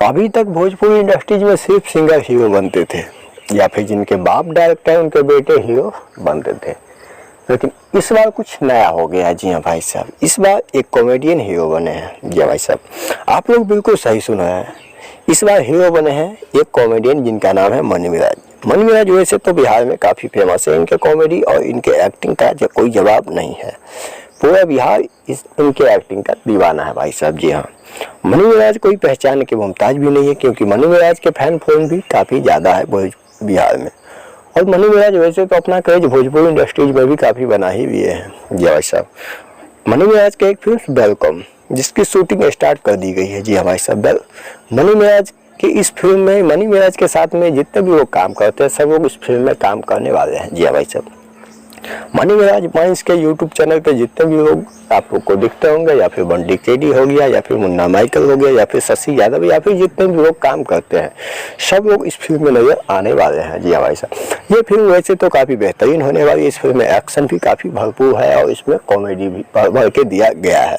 अभी तक भोजपुरी इंडस्ट्रीज में सिर्फ सिंगर हीरो बनते थे या फिर जिनके बाप डायरेक्टर हैं उनके बेटे हीरो बनते थे, लेकिन इस बार कुछ नया हो गया है। जी हाँ भाई साहब, इस बार एक कॉमेडियन हीरो बने हैं। जी भाई साहब, आप लोग बिल्कुल सही सुना है, इस बार हीरो बने हैं एक कॉमेडियन जिनका नाम है मनी मिराज। मनी मिराज वैसे तो बिहार में काफ़ी फेमस है, इनके कॉमेडी और इनके एक्टिंग का जो कोई जवाब नहीं है। पूरा बिहार इनके एक्टिंग का दीवाना है भाई साहब। जी हाँ, मनी मिराज कोई पहचान के मुमताज भी नहीं है, क्योंकि मनी मिराज के फैन फॉलोइंग भी काफ़ी ज़्यादा है बिहार में। और मनी मिराज वैसे तो अपना क्रेज भोजपुरी इंडस्ट्रीज में भी काफ़ी बना ही हुए हैं। जी भाई साहब, मनी मिराज के एक फिल्म वेलकम जिसकी शूटिंग स्टार्ट कर दी गई है। जी हाँ भाई साहब, मनी मिराज कि इस फिल्म में मनी मिराज के साथ में जितने भी लोग काम करते हैं सब लोग इस फिल्म में काम करने वाले हैं। जी हाँ भाई साहब, मनी मिराज माइंस के यूट्यूब चैनल पे जितने भी लोग आप लोग को दिखते होंगे, या फिर बंटी केडी हो गया, या फिर मुन्ना माइकल हो गया, या फिर शशि यादव, या फिर जितने भी लोग काम करते हैं सब लोग इस फिल्म में नजर आने वाले हैं। जी हाँ भाई साहब, ये फिल्म वैसे तो काफ़ी बेहतरीन होने वाली है। इस फिल्म में एक्शन भी काफ़ी भरपूर है और इसमें कॉमेडी भी भर के दिया गया है।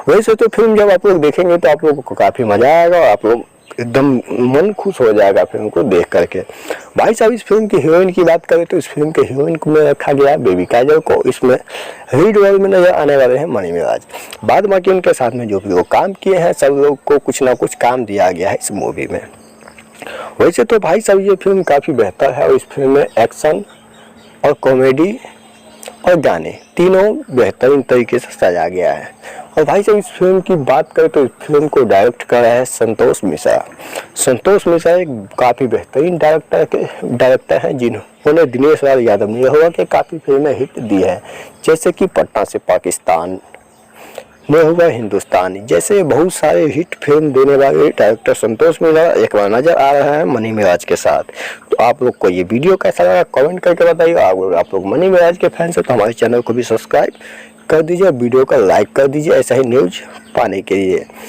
वैसे तो फिल्म जब आप लोग देखेंगे तो आप लोगों को काफ़ी मज़ा आएगा और आप लोग एकदम मन खुश हो जाएगा फिल्म को देख करके। भाई साहब, इस फिल्म की हीरोइन की बात करें तो इस फिल्म के हीरोइन को में रखा गया बेबी काजल को। इसमें लीड रोल में नजर आने वाले हैं मनी मिराज। बाद बाकी उनके साथ में जो भी लोग काम किए हैं सब लोग को कुछ ना कुछ काम दिया गया है इस मूवी में। वैसे तो भाई साहब ये फिल्म काफ़ी बेहतर है और इस फिल्म में एक्शन और कॉमेडी और गाने तीनों बेहतरीन तरीके से सजाया गया है। और भाई साहब, इस फिल्म की बात करें तो इस फिल्म को डायरेक्ट कर रहा है संतोष मिश्रा। संतोष मिश्रा एक काफ़ी बेहतरीन डायरेक्टर हैं जिन्होंने दिनेश लाल यादव निरहुआ के काफ़ी फिल्में हिट दी है, जैसे कि पटना से पाकिस्तान, निरहुआ हिंदुस्तानी जैसे बहुत सारे हिट फिल्म देने वाले डायरेक्टर संतोष मिश्रा एक बार नजर आ रहा है मनी मिराज के साथ। तो आप लोग को ये वीडियो कैसा लगा कमेंट करके बताइएगा। आप लोग मनी मिराज के फैंस हैं तो हमारे चैनल को भी सब्सक्राइब कर दीजिए, वीडियो का लाइक कर दीजिए ऐसा ही न्यूज पाने के लिए।